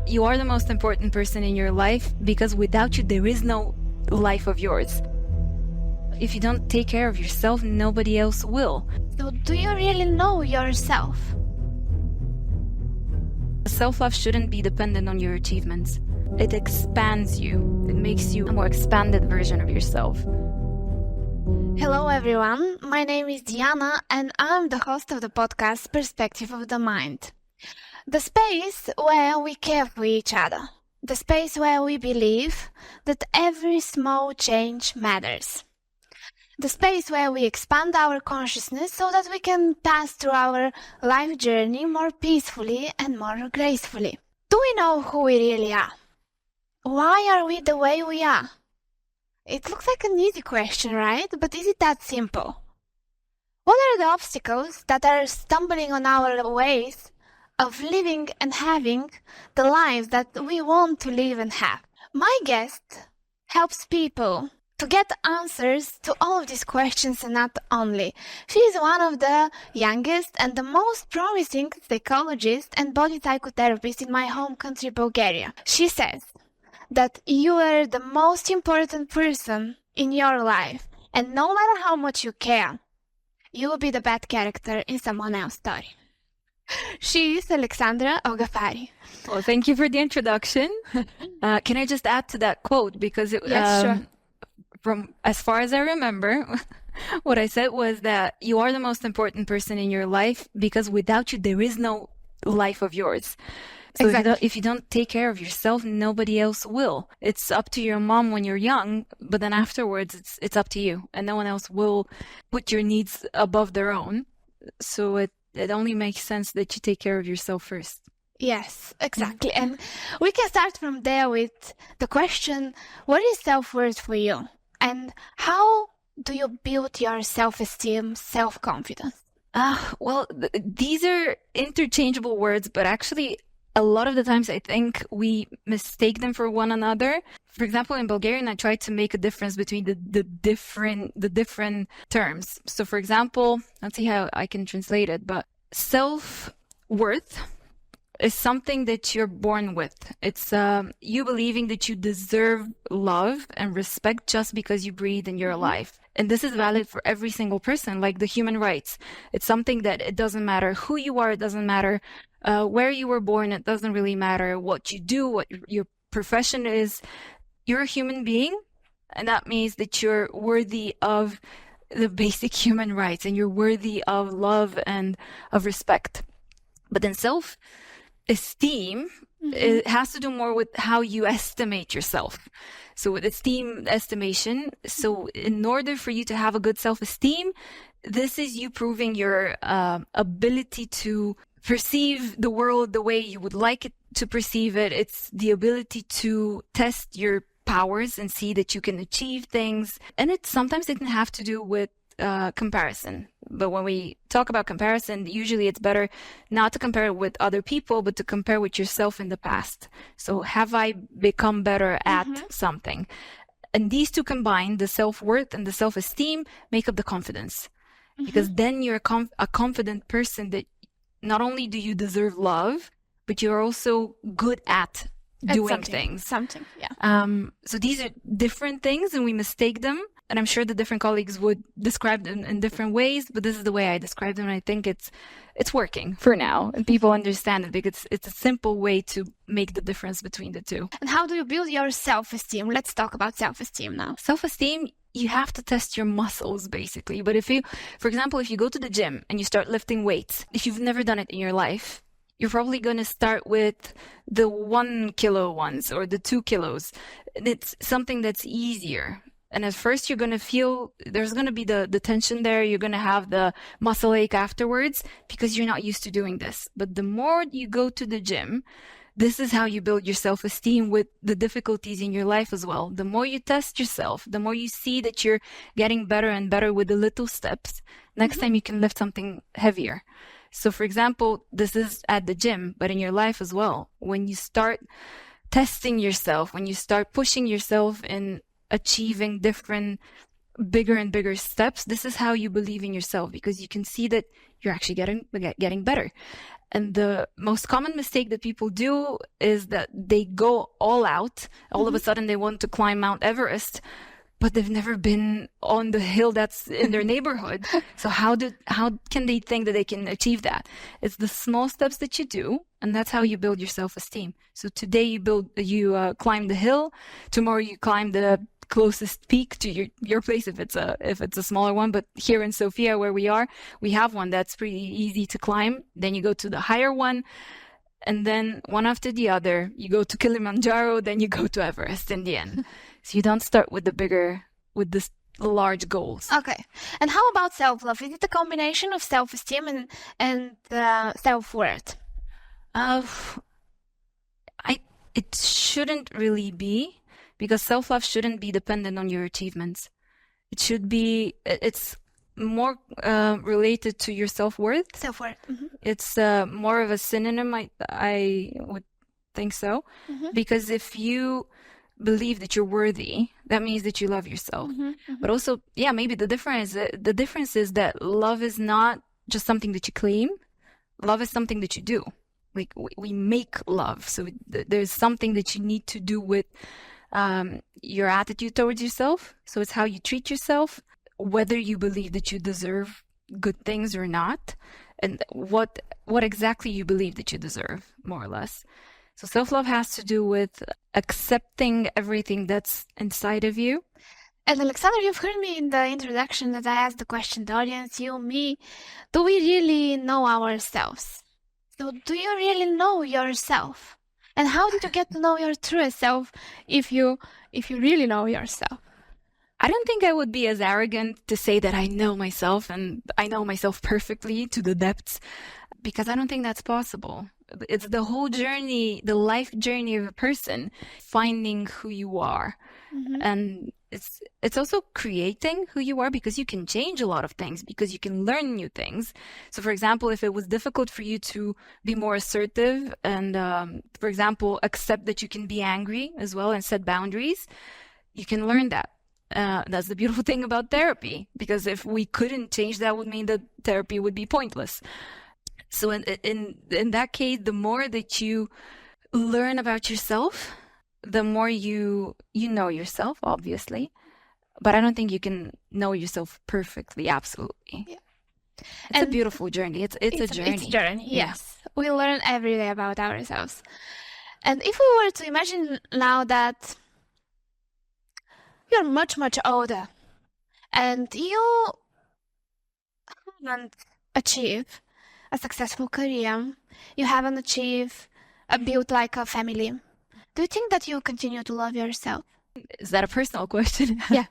You are the most important person in your life because without you, there is no life of yours. If you don't take care of yourself, nobody else will. So do you really know yourself? Self-love shouldn't be dependent on your achievements. It expands you. It makes you a more expanded version of yourself. Hello everyone, my name is Diana and I'm the host of the podcast Perspective of the Mind. The space where we care for each other. The space where we believe that every small change matters. The space where we expand our consciousness so that we can pass through our life journey more peacefully and more gracefully. Do we know who we really are? Why are we the way we are? It looks like an easy question, right? But is it that simple? What are the obstacles that are stumbling on our ways of living and having the lives that we want to live and have? My guest helps people to get answers to all of these questions and not only. She is one of the youngest and the most promising psychologists and body psychotherapists in my home country, Bulgaria. She says that you are the most important person in your life, and no matter how much you care, you will be the bad character in someone else's story. She is Alexandra Algafari. Well, thank you for the introduction. Can I just add to that quote? Because Yes, sure. From as far as I remember, what I said was that you are the most important person in your life because without you, there is no life of yours. So Exactly. if you don't take care of yourself, nobody else will. It's up to your mom when you're young, but then afterwards, it's up to you, and no one else will put your needs above their own. So it only makes sense that you take care of yourself first. Yes, exactly. And we can start from there with the question, what is self-worth for you? And how do you build your self-esteem, self-confidence? Well, these are interchangeable words, but actually, a lot of the times I think we mistake them for one another. For example, in Bulgarian, I tried to make a difference between the different terms. So, for example, let's see how I can translate it, but self-worth is something that you're born with. It's you believing that you deserve love and respect just because you breathe and you're alive. And this is valid for every single person, like the human rights. It's something that it doesn't matter who you are, it doesn't matter where you were born, it doesn't really matter what you do, what your profession is. You're a human being, and that means that you're worthy of the basic human rights and you're worthy of love and of respect. But then self-esteem, it has to do more with how you estimate yourself. So with estimation, so in order for you to have a good self-esteem, this is you proving your ability to perceive the world the way you would like it to perceive it. It's the ability to test your powers and see that you can achieve things. And sometimes it can have to do with comparison. But when we talk about comparison, usually it's better not to compare it with other people, but to compare with yourself in the past. So have I become better at something? And these two combined, the self-worth and the self-esteem, make up the confidence. Because then you're a confident person that not only do you deserve love, but you're also good at doing things. Yeah. So these are different things and we mistake them. And I'm sure the different colleagues would describe them in different ways, but this is the way I describe them. And I think it's working for now and people understand it because it's a simple way to make the difference between the two. And how do you build your self-esteem? Let's talk about self-esteem now. Self-esteem, you have to test your muscles basically. But for example, if you go to the gym and you start lifting weights, if you've never done it in your life, you're probably going to start with the 1 kilo ones or the 2 kilos. It's something that's easier. And at first you're going to feel, there's going to be the tension there. You're going to have the muscle ache afterwards because you're not used to doing this. But the more you go to the gym, this is how you build your self-esteem with the difficulties in your life as well. The more you test yourself, the more you see that you're getting better and better with the little steps. Next time you can lift something heavier. So for example, this is at the gym, but in your life as well. When you start testing yourself, when you start pushing yourself in achieving different bigger and bigger steps, this is how you believe in yourself because you can see that you're actually getting better. And the most common mistake that people do is that they go all out. All of a sudden they want to climb Mount Everest, but they've never been on the hill that's in their neighborhood. So how can they think that they can achieve that? It's the small steps that you do, and that's how you build your self-esteem. So today you climb the hill, tomorrow you climb the closest peak to your place if it's a smaller one. But here in Sofia where we are, we have one that's pretty easy to climb. Then you go to the higher one, and then one after the other, you go to Kilimanjaro, then you go to Everest in the end. So you don't start with the large goals. Okay. And how about self-love? Is it a combination of self-esteem and self-worth? It shouldn't really be, because self-love shouldn't be dependent on your achievements. It's more related to your self-worth. Self-worth. Mm-hmm. It's more of a synonym, I would think so. Mm-hmm. Because if you believe that you're worthy, that means that you love yourself. Mm-hmm. Mm-hmm. But also, maybe the difference is that love is not just something that you claim. Love is something that you do. Like we make love. So there's something that you need to do with your attitude towards yourself. So it's how you treat yourself, whether you believe that you deserve good things or not, and what exactly you believe that you deserve, more or less. So self-love has to do with accepting everything that's inside of you. And Alexandra, you've heard me in the introduction that I asked the question, the audience, you, me, do we really know ourselves? So do you really know yourself? And how did you get to know your truest self if you really know yourself? I don't think I would be as arrogant to say that I know myself and I know myself perfectly to the depths, because I don't think that's possible. It's the whole journey, the life journey of a person, finding who you are. Mm-hmm. And it's also creating who you are, because you can change a lot of things, because you can learn new things. So for example, if it was difficult for you to be more assertive and, for example, accept that you can be angry as well and set boundaries, you can learn that. That's the beautiful thing about therapy, because if we couldn't change, that would mean that therapy would be pointless. So in that case, the more that you learn about yourself, the more you know yourself, obviously. But I don't think you can know yourself perfectly, absolutely. Yeah. It's a beautiful journey. It's a journey. It's a journey, yes. Yeah. We learn every day about ourselves. And if we were to imagine now that you're much, much older and you haven't achieved a successful career, you haven't built like a family, do you think that you continue to love yourself? Is that a personal question? Yeah.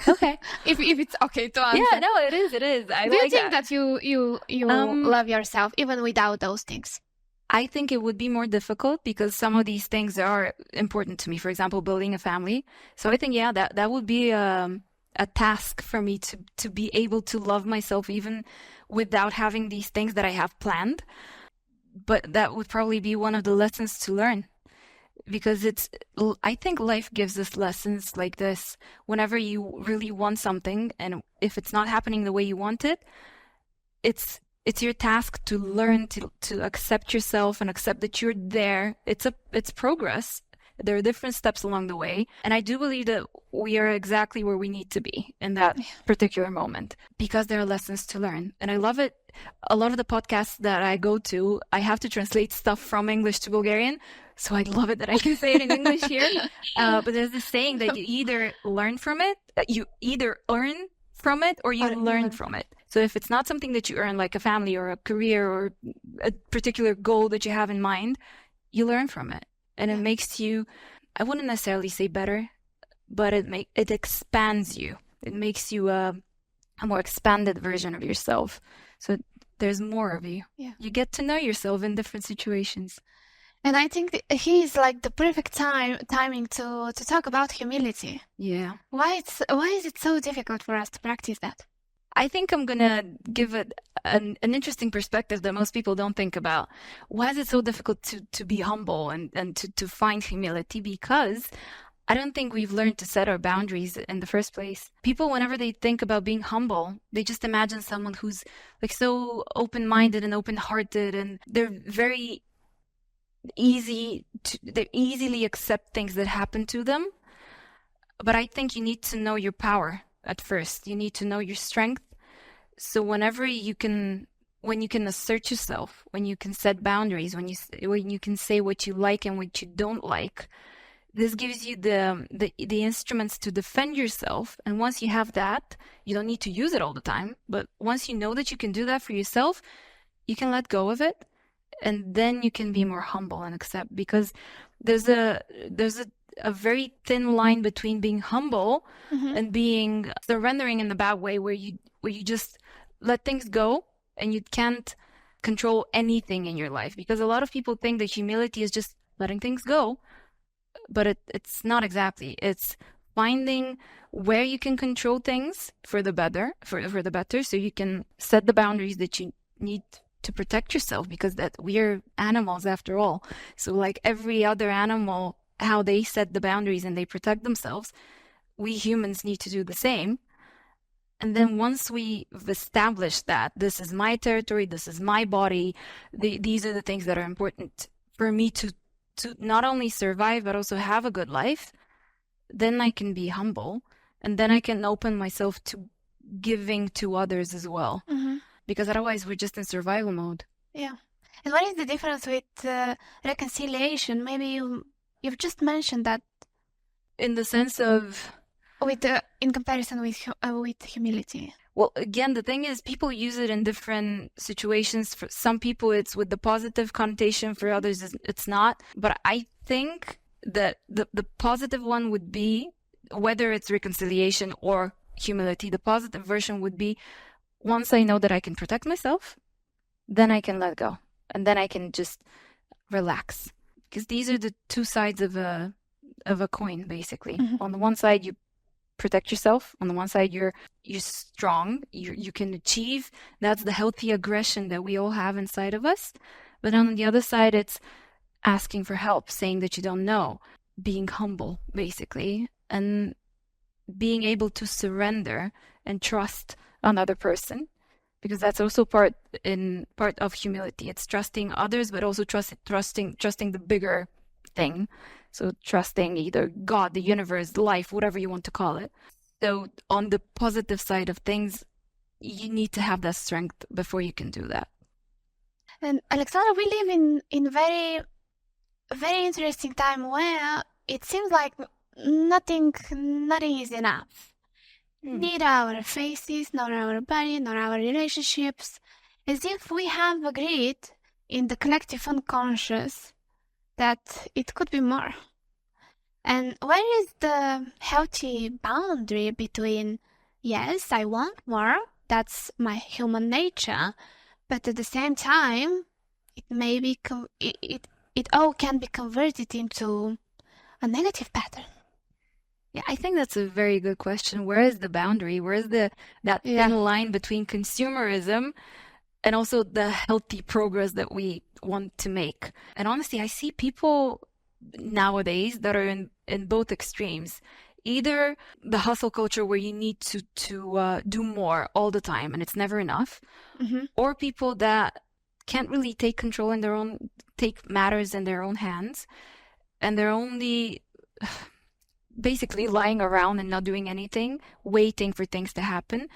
Okay. If it's okay to answer. Yeah, no, it is. Do you think that you love yourself even without those things? I think it would be more difficult, because some of these things are important to me. For example, building a family. So I think, that would be a task for me to be able to love myself even without having these things that I have planned. But that would probably be one of the lessons to learn, because I think life gives us lessons like this. Whenever you really want something, and if it's not happening the way you want it, it's your task to learn to accept yourself and accept that you're there. It's progress. There are different steps along the way. And I do believe that we are exactly where we need to be in that particular moment, because there are lessons to learn. And I love it. A lot of the podcasts that I go to, I have to translate stuff from English to Bulgarian. So I love it that I can say it in English here. But there's this saying that you either learn from it, you either earn from it, or you learn from it. So if it's not something that you earn, like a family or a career or a particular goal that you have in mind, you learn from it. And it makes you, I wouldn't necessarily say better, but it expands you. It makes you a more expanded version of yourself. So there's more of you. Yeah. You get to know yourself in different situations. And I think he is like the perfect timing to talk about humility. Yeah. Why is it so difficult for us to practice that? I think I'm going to give it an interesting perspective that most people don't think about. Why is it so difficult to be humble and to find humility? Because I don't think we've learned to set our boundaries in the first place. People, whenever they think about being humble, they just imagine someone who's like so open-minded and open-hearted, and they're they easily accept things that happen to them. But I think you need to know your power at first. You need to know your strength. So when you can assert yourself, when you can set boundaries, when you can say what you like and what you don't like, this gives you the instruments to defend yourself. And once you have that, you don't need to use it all the time. But once you know that you can do that for yourself, you can let go of it. And then you can be more humble and accept, because there's a very thin line between being humble and being surrendering in the bad way, where you just let things go and you can't control anything in your life. Because a lot of people think that humility is just letting things go, but it's not exactly. It's finding where you can control things for the better, so you can set the boundaries that you need to protect yourself, because that we're animals after all. So like every other animal, how they set the boundaries and they protect themselves, we humans need to do the same. And then once we've established that this is my territory, this is my body, these are the things that are important for me to not only survive but also have a good life, then I can be humble, and then I can open myself to giving to others as well. Because otherwise we're just in survival mode. Yeah. And what is the difference with reconciliation? Maybe you've just mentioned that. In the sense of... in comparison with humility. Well, again, the thing is, people use it in different situations. For some people, it's with the positive connotation. For others, it's not. But I think that the positive one would be, whether it's reconciliation or humility, the positive version would be, once I know that I can protect myself, then I can let go. And then I can just relax. Because these are the two sides of a coin, basically. On the one side, you protect yourself. On the one side, you're strong. You can achieve. That's the healthy aggression that we all have inside of us. But on the other side, it's asking for help, saying that you don't know, being humble, basically, and being able to surrender and trust another person, because that's also part of humility. It's trusting others, but also trusting the bigger thing. So trusting either God, the universe, life, whatever you want to call it. So on the positive side of things, you need to have that strength before you can do that. And Alexandra, we live in very, very interesting time where it seems like nothing is enough. Neither our faces, nor our body, nor our relationships, as if we have agreed in the collective unconscious that it could be more. And where is the healthy boundary between, yes, I want more, that's my human nature, but at the same time, it may be it all can be converted into a negative pattern. Yeah, I think that's a very good question. Where is the boundary? Where is that thin line between consumerism and also the healthy progress that we want to make? And honestly, I see people nowadays that are in both extremes. Either the hustle culture where you need to do more all the time and it's never enough, or people that can't really take matters in their own hands, and they're only basically lying around and not doing anything, waiting for things to happen.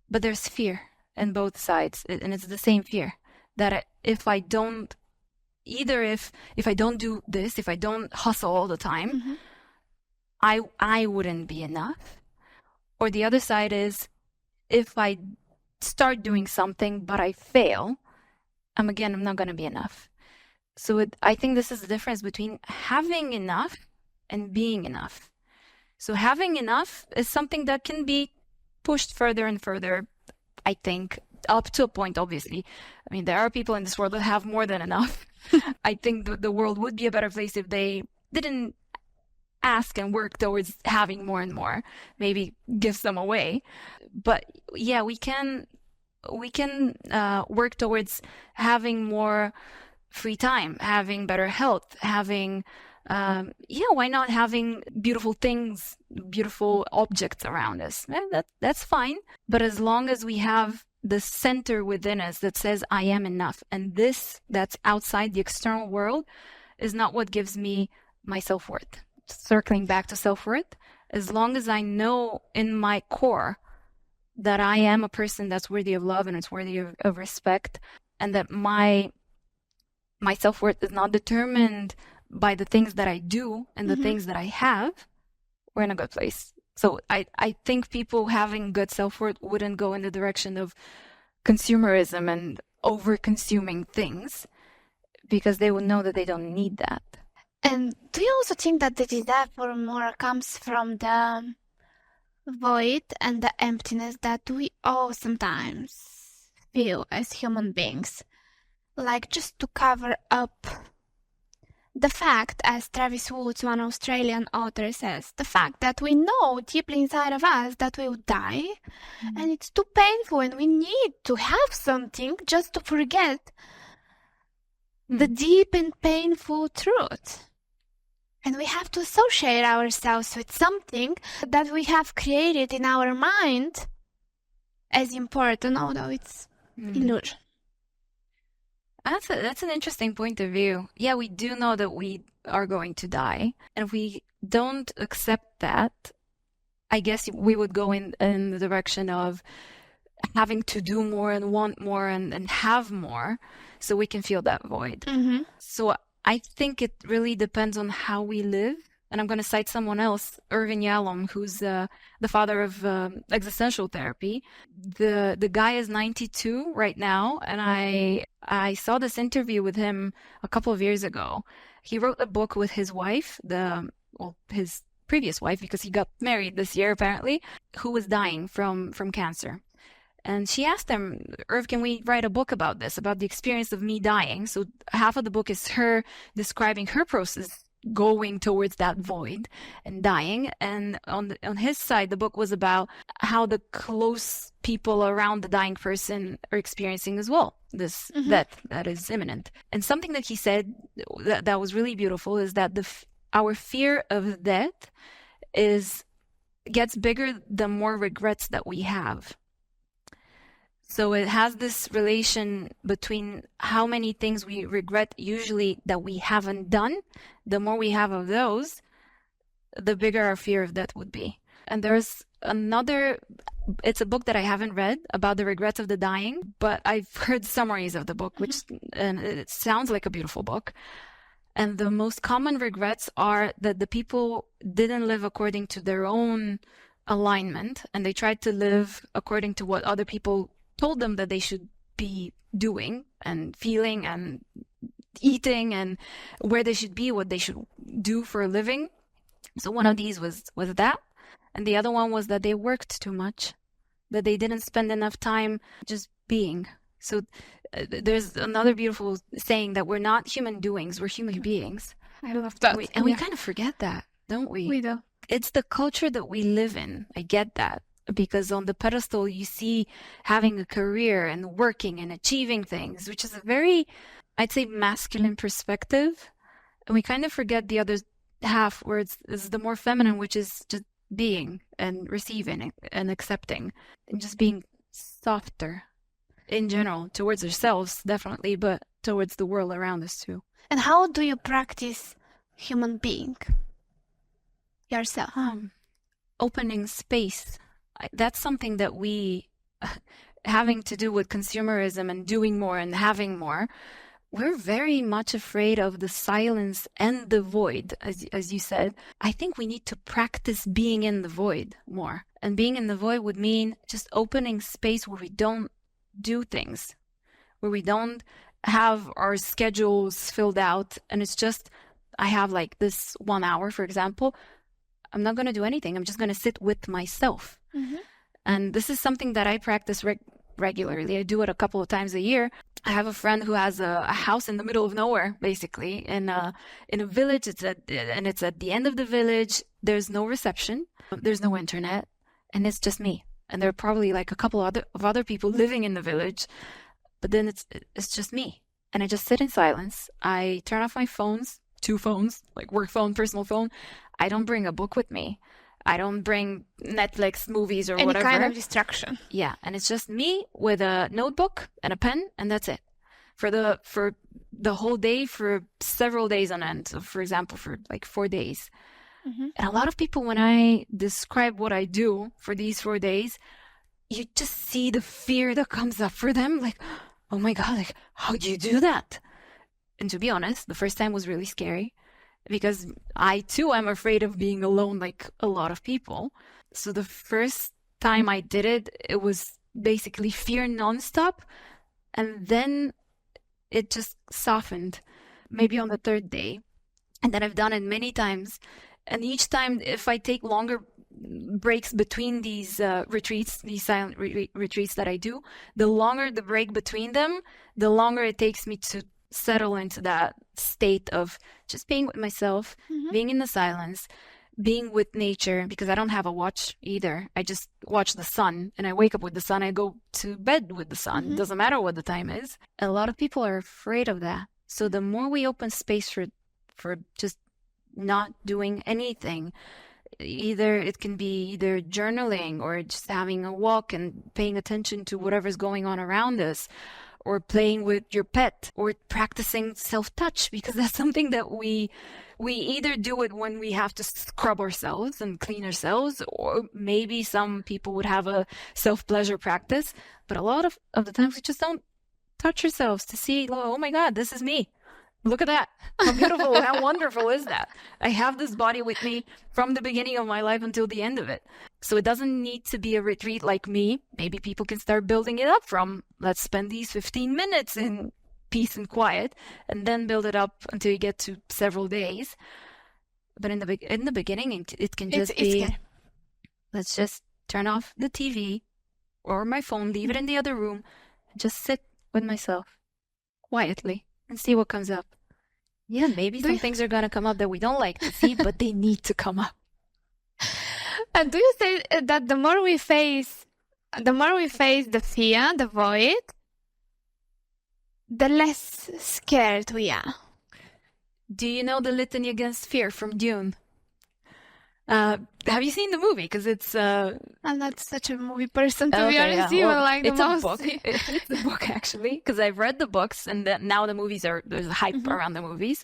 But there's fear in both sides, and it's the same fear that if I don't do this, if I don't hustle all the time, I wouldn't be enough. Or the other side is, if I start doing something but I fail, I'm not going to be enough. So I think this is the difference between having enough and being enough. So having enough is something that can be pushed further and further, I think, up to a point, obviously. I mean, there are people in this world that have more than enough. I think the world would be a better place if they didn't ask and work towards having more and more, maybe give some away. But yeah, we can work towards having more free time, having better health, having Why not having beautiful things, beautiful objects around us? That's fine. But as long as we have the center within us that says, I am enough, and this that's outside the external world is not what gives me my self-worth. Circling back to self-worth, as long as I know in my core that I am a person that's worthy of love and it's worthy of respect, and that my self-worth is not determined by the things that I do and the things that I have, we're in a good place. So I think people having good self-worth wouldn't go in the direction of consumerism and over-consuming things, because they would know that they don't need that. And do you also think that the desire for more comes from the void and the emptiness that we all sometimes feel as human beings? Like, just to cover up the fact, as Travis Woods, one Australian author, says, the fact that we know deeply inside of us that we will die, and it's too painful, and we need to have something just to forget the deep and painful truth. And we have to associate ourselves with something that we have created in our mind as important, although it's illusion. That's an interesting point of view. Yeah, we do know that we are going to die. And if we don't accept that, I guess we would go in the direction of having to do more and want more and have more so we can feel that void. So I think it really depends on how we live. And I'm going to cite someone else, Irvin Yalom, who's the father of existential therapy. The guy is 92 right now, and I saw this interview with him a couple of years ago. He wrote a book with his wife, his previous wife, because he got married this year apparently, who was dying from cancer. And she asked him, Irv, can we write a book about this, about the experience of me dying? So half of the book is her describing her process going towards that void and dying. And on his side, the book was about how the close people around the dying person are experiencing as well this death that is imminent. And something that he said that was really beautiful is that our fear of death gets bigger the more regrets that we have. So it has this relation between how many things we regret usually that we haven't done. The more we have of those, the bigger our fear of death would be. And there's it's a book that I haven't read about the regrets of the dying, but I've heard summaries of the book, and it sounds like a beautiful book. And the most common regrets are that the people didn't live according to their own alignment, and they tried to live according to what other people told them that they should be doing and feeling and eating, and where they should be, what they should do for a living. So one of these was that. And the other one was that they worked too much, that they didn't spend enough time just being. So there's another beautiful saying that we're not human doings, we're human beings. I love that. We kind of forget that, don't we? We do. It's the culture that we live in. I get that. Because on the pedestal, you see having a career and working and achieving things, which is a very, I'd say, masculine perspective. And we kind of forget the other half, where it's the more feminine, which is just being and receiving and accepting and just being softer in general towards ourselves, definitely, but towards the world around us too. And how do you practice human being yourself? Opening space. That's something that we, having to do with consumerism and doing more and having more, we're very much afraid of the silence and the void, as you said. I think we need to practice being in the void more. And being in the void would mean just opening space where we don't do things, where we don't have our schedules filled out. And it's just, I have like this 1 hour, for example. I'm not going to do anything. I'm just going to sit with myself. And this is something that I practice regularly. I do it a couple of times a year. I have a friend who has a house in the middle of nowhere, basically, in a village. It's at the end of the village. There's no reception. There's no internet, and it's just me. And there are probably like a couple of other people living in the village, but then it's just me. And I just sit in silence. I turn off my phones 2 phones, like work phone, personal phone. I don't bring a book with me. I don't bring Netflix, movies, or whatever. Any kind of distraction. Yeah, and it's just me with a notebook and a pen, and that's it. For the whole day, for several days on end. So for example, for like 4 days. Mm-hmm. And a lot of people, when I describe what I do for these 4 days, you just see the fear that comes up for them. Like, oh my God, like, how do you do that? And to be honest, the first time was really scary because I too am afraid of being alone like a lot of people. So the first time I did it, it was basically fear nonstop. And then it just softened, maybe on the 3rd day. And then I've done it many times. And each time, if I take longer breaks between these retreats, these silent retreats that I do, the longer the break between them, the longer it takes me to settle into that state of just being with myself, being in the silence, being with nature, because I don't have a watch either. I just watch the sun, and I wake up with the sun. I go to bed with the sun. It doesn't matter what the time is. A lot of people are afraid of that. So the more we open space for just not doing anything, either it can be either journaling or just having a walk and paying attention to whatever's going on around us, or playing with your pet, or practicing self-touch, because that's something that we either do it when we have to scrub ourselves and clean ourselves, or maybe some people would have a self-pleasure practice, but a lot of the times we just don't touch ourselves to see, oh my God, this is me. Look at that. How beautiful, how wonderful is that? I have this body with me from the beginning of my life until the end of it. So it doesn't need to be a retreat like me. Maybe people can start building it up from, let's spend these 15 minutes in peace and quiet, and then build it up until you get to several days. But in the beginning, it can just be, let's just turn off the TV or my phone, leave it in the other room, and just sit with myself quietly and see what comes up. Yeah, maybe some things are going to come up that we don't like to see, but they need to come up. And do you say that the more we face the fear, the void, the less scared we are? Do you know the Litany Against Fear from Dune? Have you seen the movie? Because it's... I'm not such a movie person, to be honest. Yeah. You well, are like the most... It's a book, actually, because I've read the books, and now the movies there's a hype around the movies.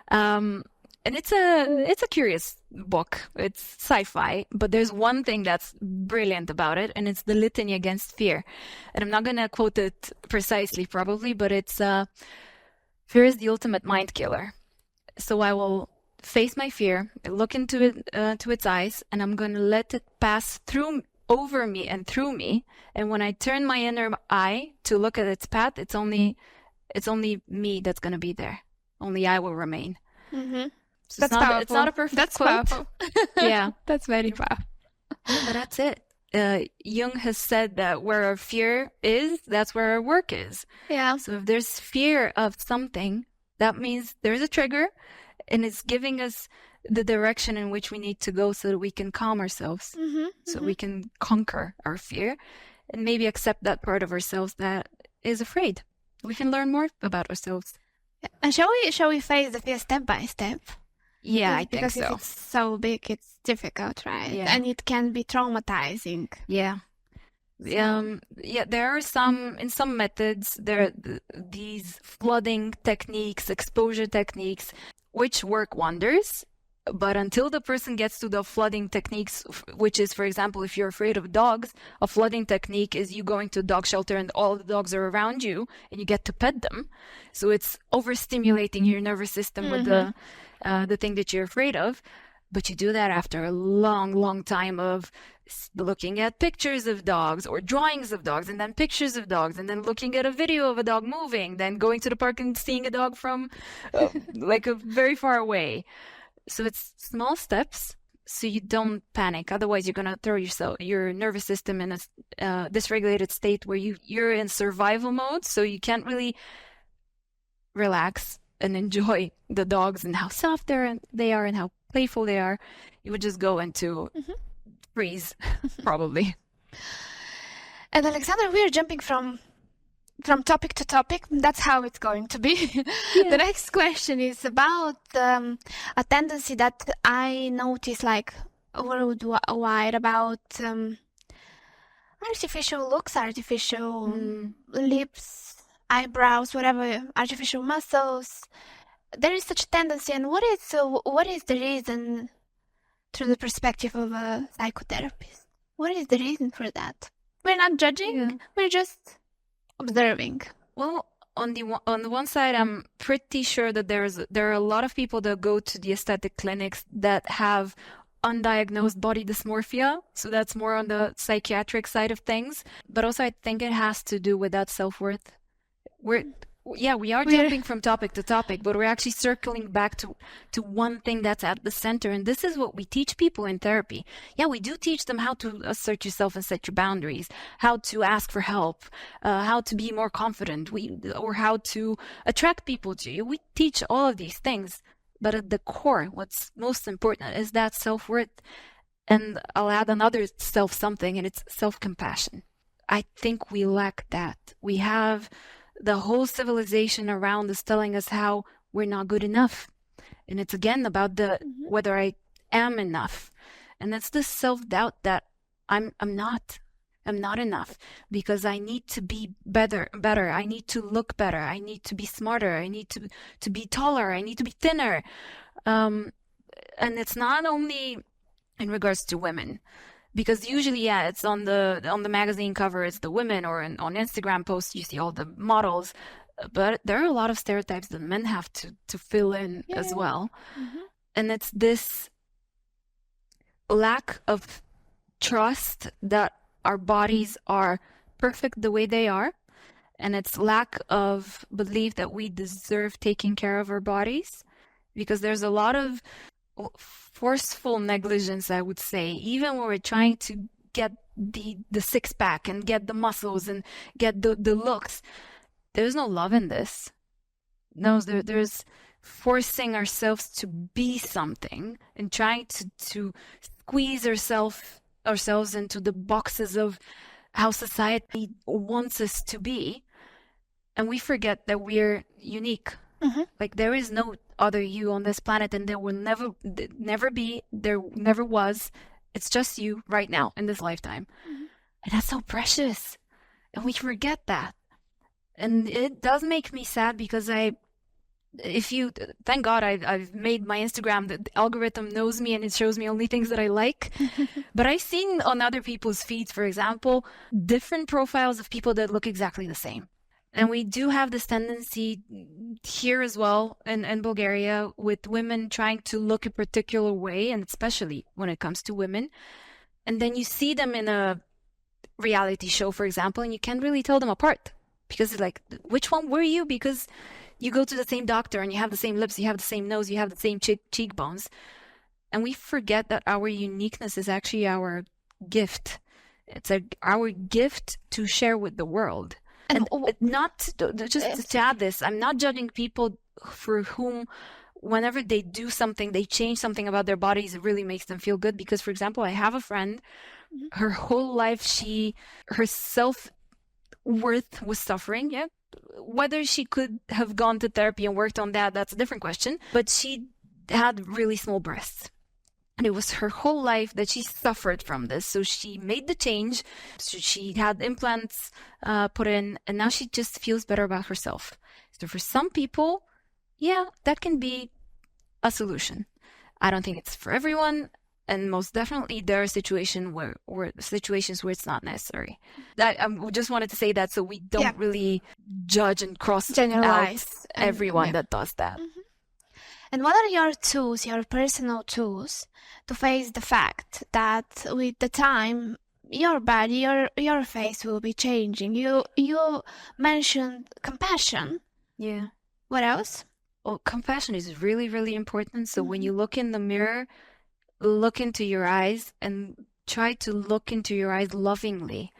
And it's a curious book. It's sci-fi, but there's one thing that's brilliant about it, and it's the Litany Against Fear. And I'm not going to quote it precisely, probably, but it's fear is the ultimate mind killer. So I will face my fear, look into it, to its eyes, and I'm going to let it pass over me and through me. And when I turn my inner eye to look at its path, it's only me that's going to be there. Only I will remain. Mm-hmm. So it's not a perfect quote. Powerful. Yeah, that's very powerful. Yeah, but that's it. Jung has said that where our fear is, that's where our work is. Yeah. So if there's fear of something, that means there's a trigger, and it's giving us the direction in which we need to go so that we can calm ourselves, so we can conquer our fear and maybe accept that part of ourselves that is afraid. We can learn more about ourselves. And shall we face the fear step by step? Yeah, I think because so. Because if it's so big, it's difficult, right? Yeah. And it can be traumatizing. Yeah. There are in some methods, there are these flooding techniques, exposure techniques, which work wonders. But until the person gets to the flooding techniques, which is, for example, if you're afraid of dogs, a flooding technique is you going to a dog shelter and all the dogs are around you and you get to pet them. So it's overstimulating your nervous system with the thing that you're afraid of. But you do that after a long, long time of looking at pictures of dogs or drawings of dogs and then pictures of dogs and then looking at a video of a dog moving, then going to the park and seeing a dog from like a very far away. So it's small steps so you don't panic. Otherwise, you're going to throw your nervous system in a dysregulated state where you're in survival mode. So you can't really relax and enjoy the dogs and how soft they are and how playful they are. You would just go into freeze, probably. And Alexandra, we are jumping from from topic to topic. That's how it's going to be. Yeah. The next question is about a tendency that I notice, like worldwide, about artificial looks, artificial lips, eyebrows, whatever, artificial muscles. There is such a tendency, and what is the reason, through the perspective of a psychotherapist? What is the reason for that? We're not judging. We're just observing. Well, on the one side, I'm pretty sure that there are a lot of people that go to the aesthetic clinics that have undiagnosed body dysmorphia. So that's more on the psychiatric side of things. But also, I think it has to do with that self-worth. We are jumping from topic to topic, but we're actually circling back to one thing that's at the center. And this is what we teach people in therapy. Yeah, we do teach them how to assert yourself and set your boundaries, how to ask for help, how to be more confident, or how to attract people to you. We teach all of these things. But at the core, what's most important is that self-worth. And I'll add another self-something, and it's self-compassion. I think we lack that. We have the whole civilization around us telling us how we're not good enough. And it's again about whether I am enough. And that's the self-doubt that I'm not enough, because I need to be better. I need to look better. I need to be smarter. I need to be taller. I need to be thinner. And it's not only in regards to women. Because usually, it's on the magazine cover, it's the women, or on Instagram posts, you see all the models. But there are a lot of stereotypes that men have to fill in as well. Mm-hmm. And it's this lack of trust that our bodies are perfect the way they are. And it's lack of belief that we deserve taking care of our bodies. Because there's a lot of forceful negligence, I would say, even when we're trying to get the six-pack and get the muscles and get the looks. There's no love in this. No, there's forcing ourselves to be something and trying to squeeze ourselves into the boxes of how society wants us to be. And we forget that we're unique. Mm-hmm. Like, there is no other you on this planet, and there will never be, there never was. It's just you right now in this lifetime. Mm-hmm. And that's so precious. And we forget that. And it does make me sad, because thank God I've made my Instagram, the algorithm knows me and it shows me only things that I like. But I've seen on other people's feeds, for example, different profiles of people that look exactly the same. And we do have this tendency here as well in Bulgaria, with women trying to look a particular way, and especially when it comes to women. And then you see them in a reality show, for example, and you can't really tell them apart. Because it's like, which one were you? Because you go to the same doctor and you have the same lips, you have the same nose, you have the same cheekbones. And we forget that our uniqueness is actually our gift. It's our gift to share with the world. And not just to add this, I'm not judging people for whom, whenever they do something, they change something about their bodies, it really makes them feel good. Because, for example, I have a friend, her whole life, her self-worth was suffering. Yeah, whether she could have gone to therapy and worked on that, that's a different question. But she had really small breasts. And it was her whole life that she suffered from this. So she made the change. So she had implants put in, and now she just feels better about herself. So for some people, that can be a solution. I don't think it's for everyone. And most definitely there are situations where it's not necessary. I just wanted to say that, so we don't really judge and generalize everyone that does that. Mm-hmm. And what are your tools, your personal tools, to face the fact that with the time, your body, your face will be changing? You mentioned compassion. Yeah. What else? Well, compassion is really, really important. So when you look in the mirror, look into your eyes and try to look into your eyes lovingly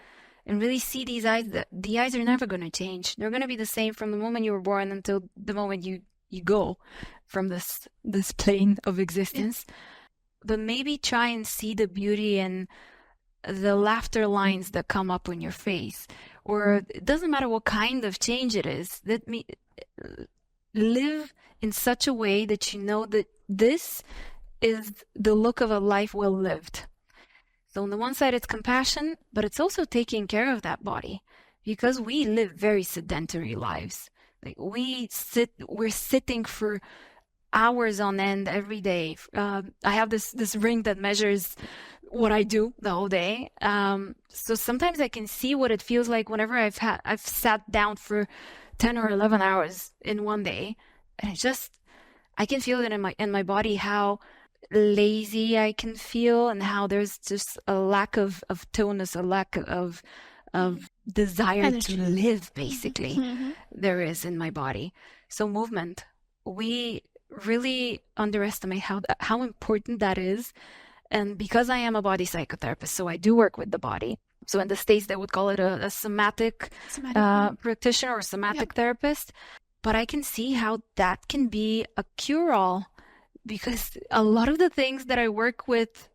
and really see these eyes. The eyes are never going to change. They're going to be the same from the moment you were born until the moment you go from this plane of existence. But maybe try and see the beauty in the laughter lines that come up on your face, or it doesn't matter what kind of change it is. Live in such a way that you know that this is the look of a life well lived. So on the one side, it's compassion, but it's also taking care of that body, because we live very sedentary lives. Like we're sitting for hours on end every day. I have this ring that measures what I do the whole day. So sometimes I can see what it feels like whenever I've sat down for 10 or 11 hours in one day, and I can feel it in my body, how lazy I can feel, and how there's just a lack of tonus, a lack of desire Energy. to live, basically, there is in my body. So movement, we really underestimate how important that is. And because I am a body psychotherapist, so I do work with the body. So in the States, they would call it a somatic practitioner or somatic therapist. But I can see how that can be a cure-all, because a lot of the things that I work with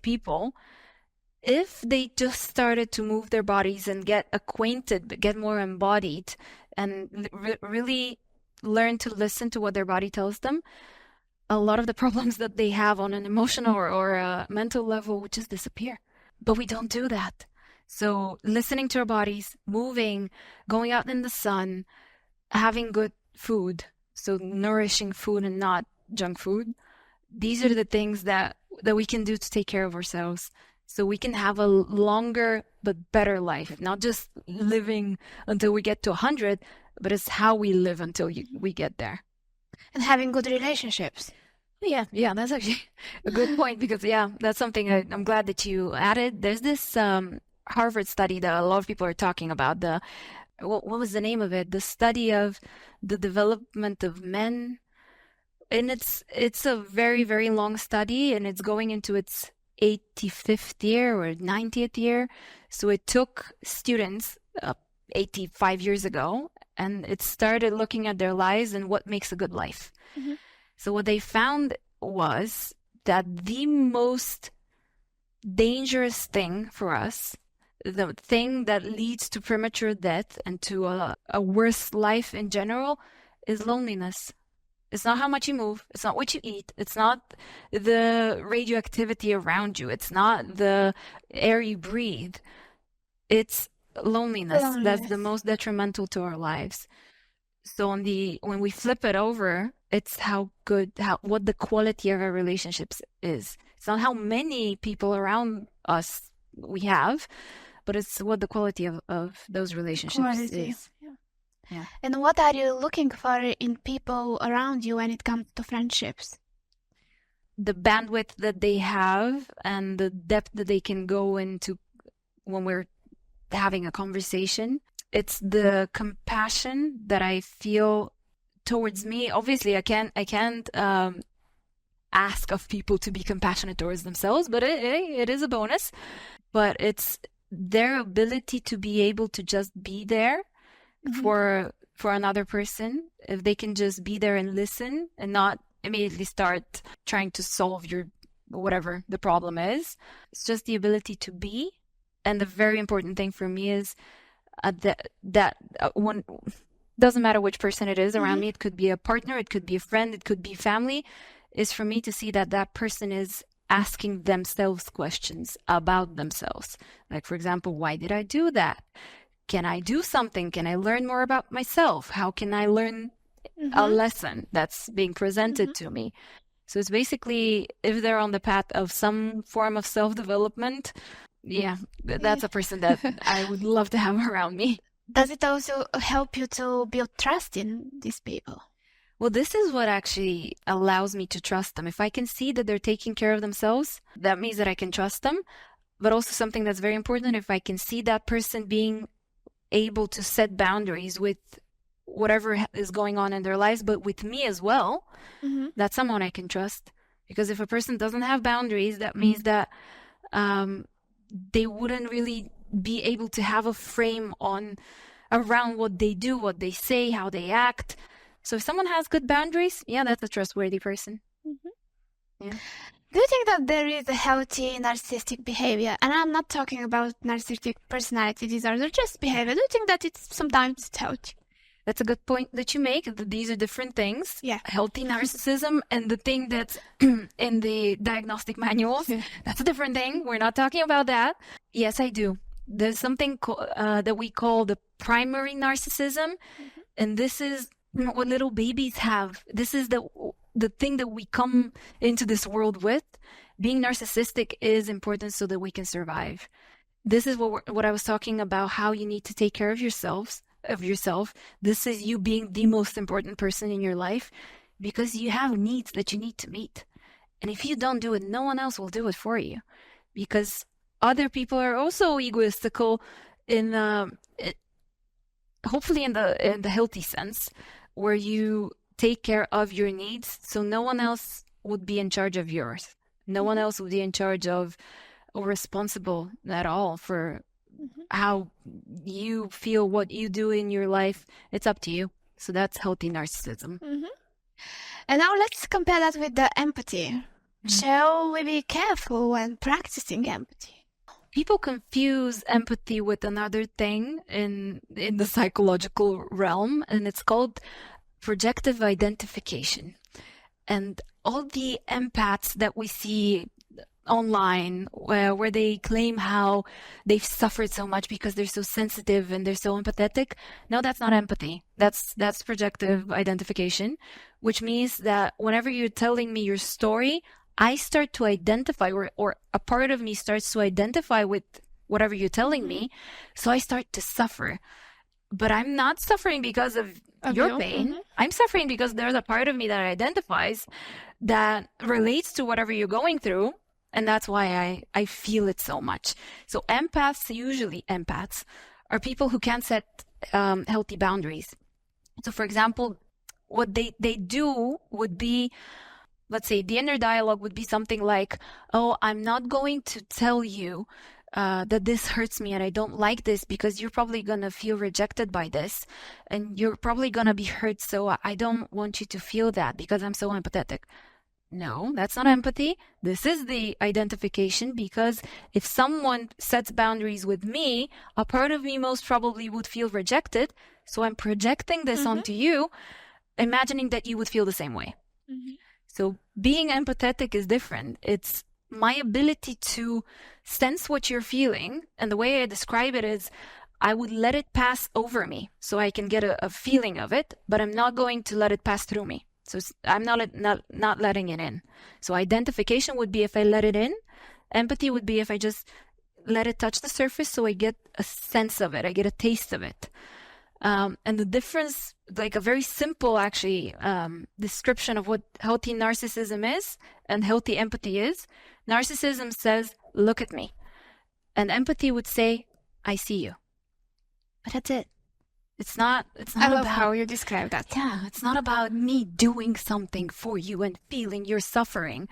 people, if they just started to move their bodies and get acquainted, get more embodied, and really learn to listen to what their body tells them, a lot of the problems that they have on an emotional or a mental level would just disappear. But we don't do that. So listening to our bodies, moving, going out in the sun, having good food, so nourishing food and not junk food. These are the things that we can do to take care of ourselves, so we can have a longer but better life. Not just living until we get to 100, but it's how we live until we get there. And having good relationships. Yeah, that's actually a good point, because that's something I'm glad that you added. There's this Harvard study that a lot of people are talking about. What was the name of it? The study of the development of men. And it's a very, very long study, and it's going into its 85th year or 90th year. So it took students 85 years ago, and it started looking at their lives and what makes a good life. Mm-hmm. So what they found was that the most dangerous thing for us, the thing that leads to premature death and to a worse life in general, is loneliness. It's not how much you move. It's not what you eat. It's not the radioactivity around you. It's not the air you breathe. It's loneliness. That's the most detrimental to our lives. So when we flip it over, it's what the quality of our relationships is. It's not how many people around us we have, but it's what the quality of those relationships is. Yeah. And what are you looking for in people around you when it comes to friendships? The bandwidth that they have and the depth that they can go into when we're having a conversation. It's the compassion that I feel towards me. Obviously, I can't ask of people to be compassionate towards themselves, but it is a bonus. But it's their ability to be able to just be there for another person. If they can just be there and listen and not immediately start trying to solve whatever the problem is. It's just the ability to be. And the very important thing for me is that one doesn't matter which person it is around me. It could be a partner, it could be a friend, it could be family. Is for me to see that person is asking themselves questions about themselves. Like, for example, why did I do that? Can I do something? Can I learn more about myself? How can I learn a lesson that's being presented to me? So it's basically, if they're on the path of some form of self-development, that's a person that I would love to have around me. Does it also help you to build trust in these people? Well, this is what actually allows me to trust them. If I can see that they're taking care of themselves, that means that I can trust them. But also something that's very important, if I can see that person being able to set boundaries with whatever is going on in their lives, but with me as well, that's someone I can trust. Because if a person doesn't have boundaries, that means that they wouldn't really be able to have a frame around what they do, what they say, how they act. So if someone has good boundaries, that's a trustworthy person. Do you think that there is a healthy narcissistic behavior? And I'm not talking about narcissistic personality disorder, just behavior. Do you think that sometimes it's healthy? That's a good point that you make. That these are different things. Yeah. Healthy narcissism and the thing that's in the diagnostic manuals. Yeah. That's a different thing. We're not talking about that. Yes, I do. There's something that we call the primary narcissism. And this is what little babies have. This is the thing that we come into this world with. Being narcissistic is important so that we can survive. This is what I was talking about, how you need to take care of yourself. This is you being the most important person in your life because you have needs that you need to meet. And if you don't do it, no one else will do it for you, because other people are also egoistical hopefully in the healthy sense, where you take care of your needs, so no one else would be in charge of yours. No one else would be in charge of or responsible at all for how you feel, what you do in your life. It's up to you. So that's healthy narcissism. And now let's compare that with the empathy. Shall we be careful when practicing empathy? People confuse empathy with another thing in the psychological realm, and it's called projective identification. And all the empaths that we see online where they claim how they've suffered so much because they're so sensitive and they're so empathetic. No, that's not empathy. That's projective identification, which means that whenever you're telling me your story, I start to identify, or a part of me starts to identify with whatever you're telling me. So I start to suffer. But I'm not suffering because of your pain. I'm suffering because there's a part of me that identifies, that relates to whatever you're going through. And that's why I feel it so much. So usually empaths, are people who can't set healthy boundaries. So for example, what they do would be, let's say the inner dialogue would be something like, oh, I'm not going to tell you that this hurts me and I don't like this because you're probably going to feel rejected by this and you're probably going to be hurt. So I don't want you to feel that because I'm so empathetic. No, that's not empathy. This is the identification, because if someone sets boundaries with me, a part of me most probably would feel rejected. So I'm projecting this onto you, imagining that you would feel the same way. So being empathetic is different. It's my ability to sense what you're feeling. And the way I describe it is I would let it pass over me so I can get a feeling of it, but I'm not going to let it pass through me. So I'm not letting it in. So identification would be if I let it in. Empathy would be if I just let it touch the surface so I get a sense of it. I get a taste of it. And the difference, like a very simple actually description of what healthy narcissism is and healthy empathy is. Narcissism says, look at me. And empathy would say, I see you. But that's it. It's not I love about how you describe that. Yeah, it's not about me doing something for you and feeling your suffering.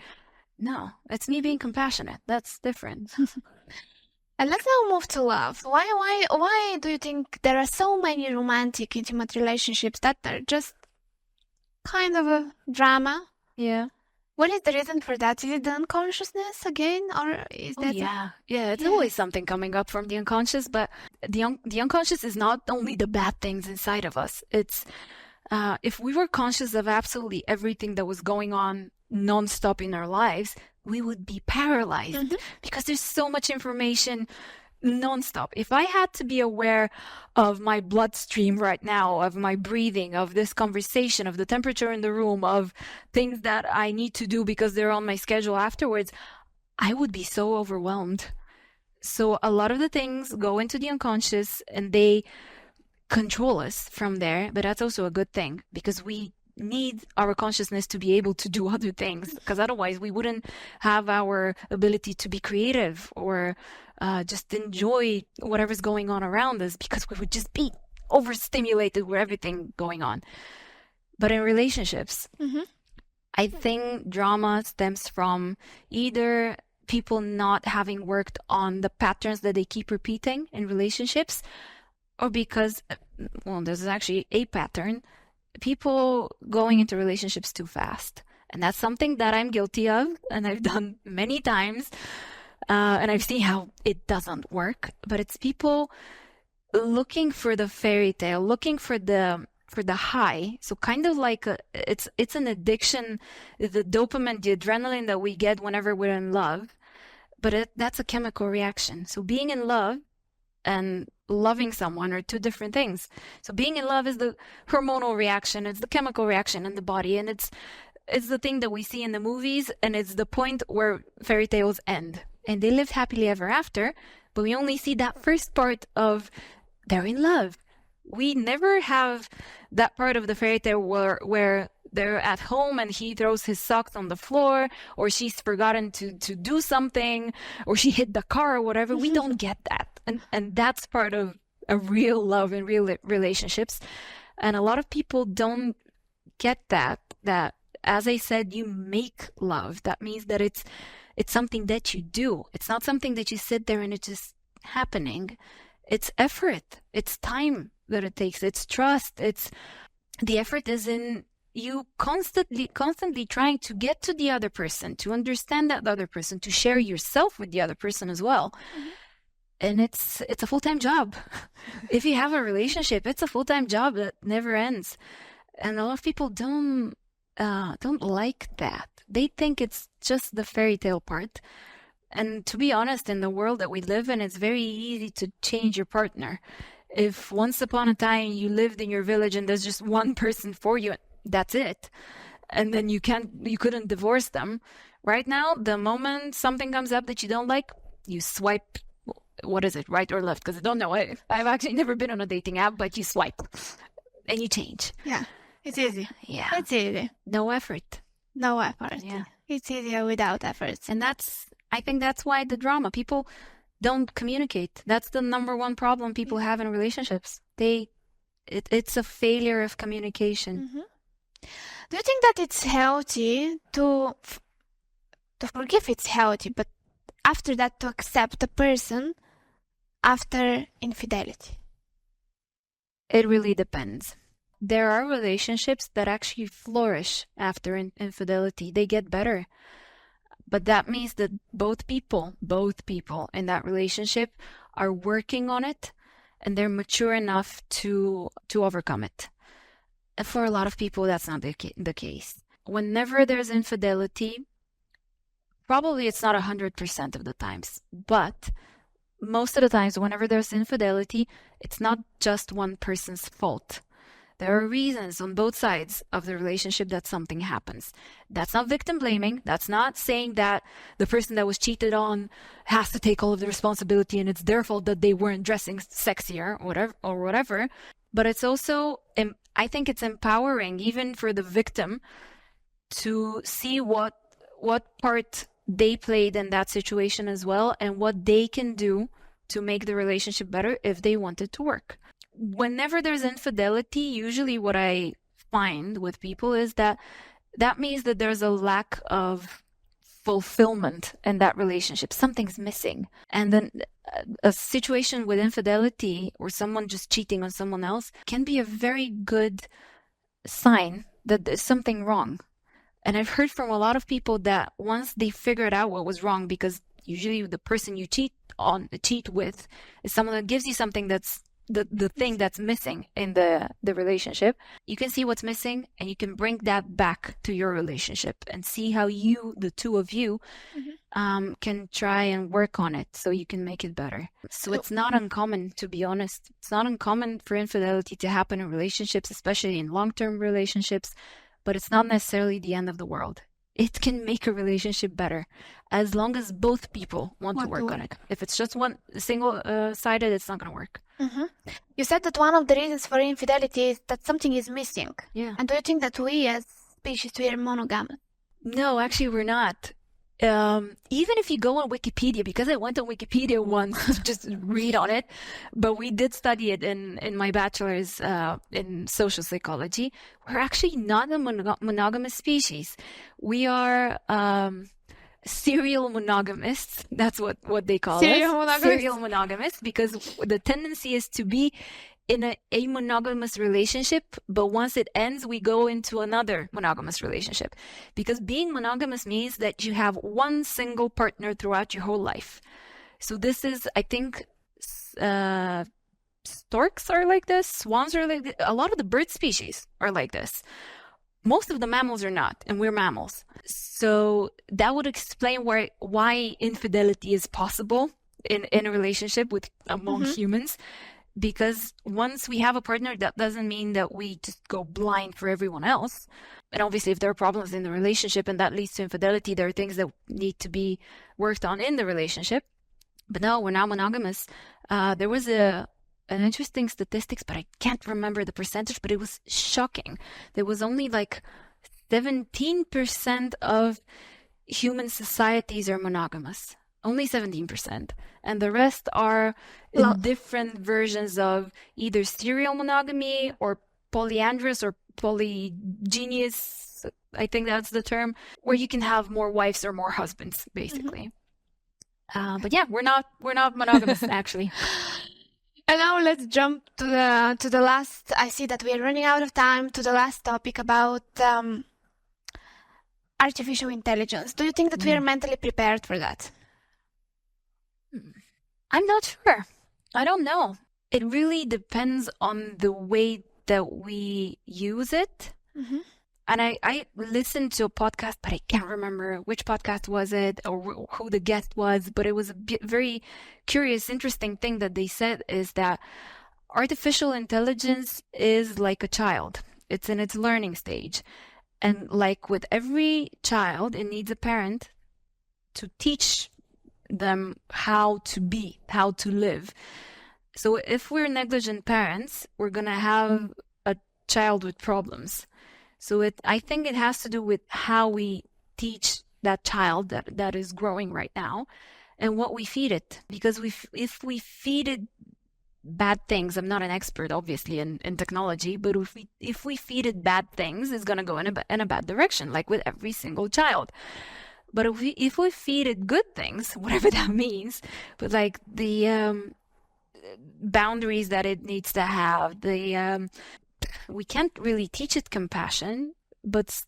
No, it's me being compassionate. That's different. And let's now move to love. Why do you think there are so many romantic, intimate relationships that are just kind of a drama? Yeah. What is the reason for that? Is it the unconsciousness again, or is that? Yeah, it's always something coming up from the unconscious, but the unconscious is not only the bad things inside of us. It's if we were conscious of absolutely everything that was going on nonstop in our lives, we would be paralyzed because there's so much information nonstop. If I had to be aware of my bloodstream right now, of my breathing, of this conversation, of the temperature in the room, of things that I need to do because they're on my schedule afterwards, I would be so overwhelmed. So a lot of the things go into the unconscious and they control us from there, but that's also a good thing because we need our consciousness to be able to do other things, because otherwise we wouldn't have our ability to be creative or just enjoy whatever's going on around us, because we would just be overstimulated with everything going on. But in relationships, I think drama stems from either people not having worked on the patterns that they keep repeating in relationships, or because, well, there's actually a pattern, people going into relationships too fast And that's something that I'm guilty of, and I've done many times. And I've seen how it doesn't work. But it's people looking for the fairy tale, looking for the high. So kind of like it's an addiction, the dopamine, the adrenaline that we get whenever we're in love. But that's a chemical reaction. So being in love and loving someone are two different things. So being in love is the hormonal reaction, it's the chemical reaction in the body, and it's the thing that we see in the movies, and it's the point where fairy tales end. And they live happily ever after, but we only see that first part of they're in love. We never have that part of the fairy tale where they're at home and he throws his socks on the floor, or she's forgotten to do something, or she hit the car or whatever. We don't get that. And that's part of a real love and real relationships. And a lot of people don't get that as I said, you make love. That means that it's something that you do. It's not something that you sit there and it's just happening. It's effort. It's time that it takes. It's trust. The effort is in you constantly trying to get to the other person, to understand that other person, to share yourself with the other person as well. Mm-hmm. And it's a full-time job. If you have a relationship, it's a full-time job that never ends. And a lot of people don't like that. They think it's just the fairy tale part. And to be honest, in the world that we live in, it's very easy to change your partner. If once upon a time you lived in your village and there's just one person for you, that's it. And then you couldn't divorce them. Right now, the moment something comes up that you don't like, you swipe, what is it, right or left? Because I don't know. I've actually never been on a dating app, but you swipe and you change. Yeah, it's easy. Yeah. It's easy. No effort. No effort. Yeah. It's easier without effort. And I think that's why the drama. People don't communicate. That's the number one problem people have in relationships. It's a failure of communication. Mm-hmm. Do you think that it's healthy to forgive? It's healthy, but after that to accept a person after infidelity? It really depends. There are relationships that actually flourish after infidelity. They get better. But that means that both people in that relationship are working on it, and they're mature enough to overcome it. And for a lot of people, that's not the case. Whenever there's infidelity, probably it's not 100% of the times, but most of the times, whenever there's infidelity, it's not just one person's fault. There are reasons on both sides of the relationship that something happens. That's not victim blaming. That's not saying that the person that was cheated on has to take all of the responsibility and it's their fault that they weren't dressing sexier or whatever. But it's also, I think it's empowering even for the victim to see what part they played in that situation as well, and what they can do to make the relationship better if they want it to work. Whenever there's infidelity, usually what I find with people is that means that there's a lack of fulfillment in that relationship. Something's missing. And then a situation with infidelity or someone just cheating on someone else can be a very good sign that there's something wrong. And I've heard from a lot of people that once they figured out what was wrong, because usually the person you cheat with is someone that gives you something that's the thing that's missing in the relationship. You can see what's missing and you can bring that back to your relationship and see how the two of you can try and work on it so you can make it better. So it's not uncommon, to be honest. It's not uncommon for infidelity to happen in relationships, especially in long-term relationships, but it's not necessarily the end of the world. It can make a relationship better as long as both people want to work on it. If it's just one single-sided, it's not going to work. Mm-hmm. You said that one of the reasons for infidelity is that something is missing. Yeah. And do you think that we as species, we are monogamous? No, actually, we're not. Even if you go on Wikipedia, because I went on Wikipedia once to just read on it, but we did study it in my bachelor's in social psychology. We're actually not a monogamous species. We are serial monogamists. That's what they call us. Serial monogamists, because the tendency is to be in a monogamous relationship, but once it ends, we go into another monogamous relationship. Because being monogamous means that you have one single partner throughout your whole life. So this is, I think, storks are like this, swans are like this. A lot of the bird species are like this. Most of the mammals are not, and we're mammals. So that would explain why infidelity is possible in a relationship with among humans. Because once we have a partner, that doesn't mean that we just go blind for everyone else. And obviously, if there are problems in the relationship and that leads to infidelity, there are things that need to be worked on in the relationship. But no, we're now monogamous. There was an interesting statistics, but I can't remember the percentage, but it was shocking. There was only like 17% of human societies are monogamous. Only 17%. And the rest are in different versions of either serial monogamy or polyandrous or polygynous, I think that's the term, where you can have more wives or more husbands, basically. But yeah, we're not monogamous, actually. And now let's jump to the last. I see that we are running out of time. To the last topic about artificial intelligence. Do you think that we are mentally prepared for that? I'm not sure. I don't know. It really depends on the way that we use it. And I listened to a podcast, but I can't remember which podcast was it or who the guest was, but it was a very curious, interesting thing that they said is that artificial intelligence is like a child. It's in its learning stage. And like with every child, it needs a parent to teach them how to be, how to live. So if we're negligent parents, we're going to have a child with problems. So I think it has to do with how we teach that child that is growing right now and what we feed it. Because if we feed it bad things, I'm not an expert, obviously, in technology, but if we feed it bad things, it's going to go in a bad direction, like with every single child. But if we feed it good things, whatever that means, but like the boundaries that it needs to have, we can't really teach it compassion, but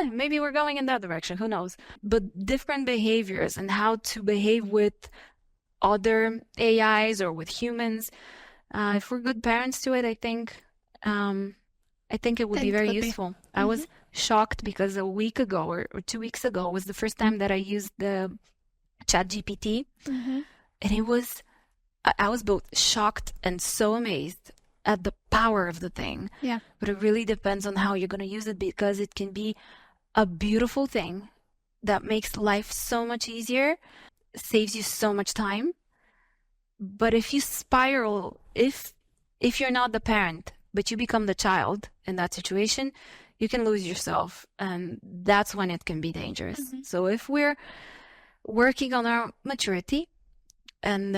maybe we're going in that direction, who knows? But different behaviors and how to behave with other AIs or with humans, if we're good parents to it, I think it would be very useful. I was shocked because a week ago or 2 weeks ago was the first time that I used the ChatGPT, and I was both shocked and so amazed at the power of the thing. Yeah. But it really depends on how you're going to use it, because it can be a beautiful thing that makes life so much easier, saves you so much time. But if you spiral, if you're not the parent, but you become the child in that situation, you can lose yourself. And that's when it can be dangerous. So if we're working on our maturity and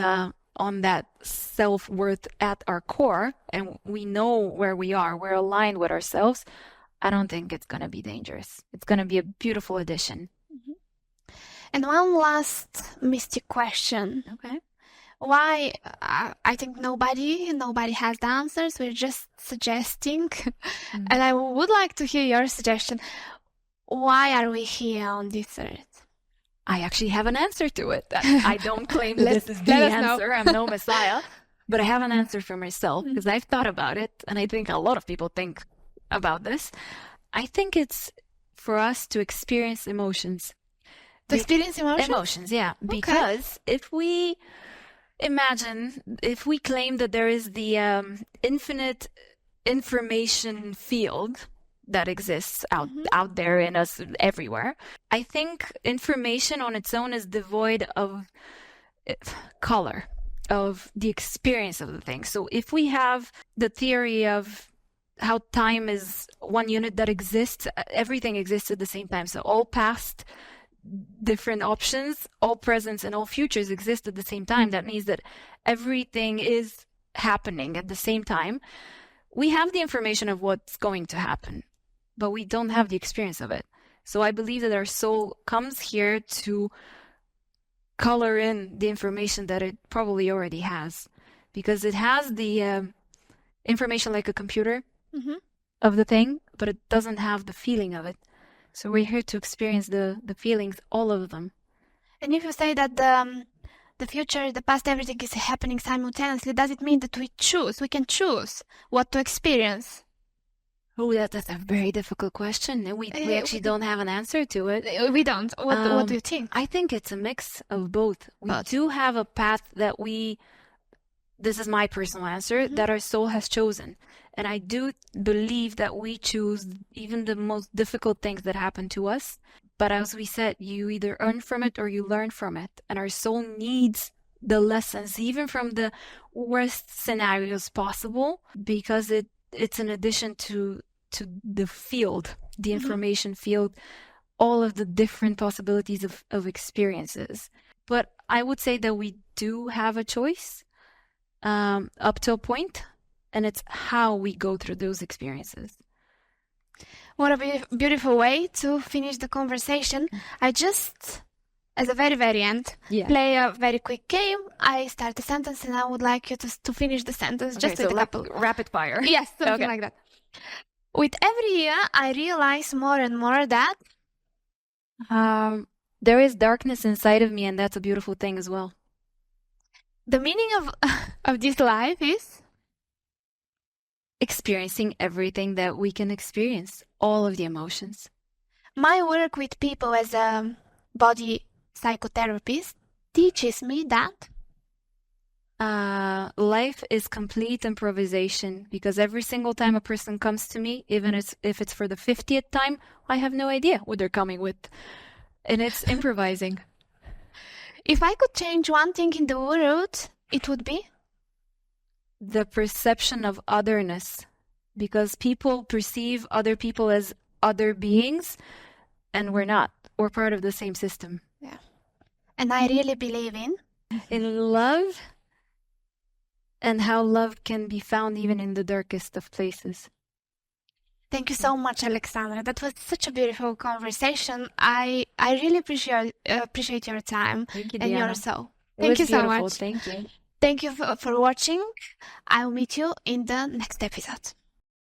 on that self-worth at our core, and we know where we are, we're aligned with ourselves, I don't think it's going to be dangerous. It's going to be a beautiful addition. And one last mystic question. Okay. Why? I think nobody has the answers. We're just suggesting. And I would like to hear your suggestion. Why are we here on this earth? I actually have an answer to it. I don't claim that this is the answer. I'm no messiah. But I have an answer for myself because I've thought about it. And I think a lot of people think about this. I think it's for us to experience emotions. To experience emotions? Emotions, yeah. Okay. Because if we claim that there is the infinite information field that exists out there in us everywhere, I think information on its own is devoid of color, of the experience of the thing. So if we have the theory of how time is one unit that exists, everything exists at the same time. So all past different options, all presents and all futures exist at the same time. That means that everything is happening at the same time. We have the information of what's going to happen, but we don't have the experience of it. So I believe that our soul comes here to color in the information that it probably already has. because it has the information like a computer Mm-hmm. of the thing, but it doesn't have the feeling of it. So we're here to experience the feelings, all of them. And if you say that the future, the past, everything is happening simultaneously, does it mean that we can choose what to experience? Oh, that's a very difficult question. And we actually don't have an answer to it. We don't. What do you think? I think it's a mix of both. We do have a path that this is my personal answer, that our soul has chosen. And I do believe that we choose even the most difficult things that happen to us. But as we said, you either earn from it or you learn from it. And our soul needs the lessons, even from the worst scenarios possible, because it's an addition to the field, the information field, all of the different possibilities of experiences. But I would say that we do have a choice up to a point, and it's how we go through those experiences. What a beautiful way to finish the conversation. I just, as a very, very end, play a very quick game. I start a sentence and I would like you to finish the sentence just with a couple. Rapid fire. Yes, something like that. With every year, I realize more and more that there is darkness inside of me, and that's a beautiful thing as well. The meaning of this life is experiencing everything that we can experience, all of the emotions. My work with people as a body psychotherapist teaches me that life is complete improvisation, because every single time a person comes to me, even if it's for the 50th time, I have no idea what they're coming with. And it's improvising. If I could change one thing in the world, it would be? The perception of otherness, because people perceive other people as other beings, and we're not. We're part of the same system. Yeah. And I really believe in love, and how love can be found even in the darkest of places. Thank you so much, Alexandra. That was such a beautiful conversation. I really appreciate your time. Thank you, and Diana. your soul. Thank you so much. Thank you. Thank you for watching. I'll meet you in the next episode.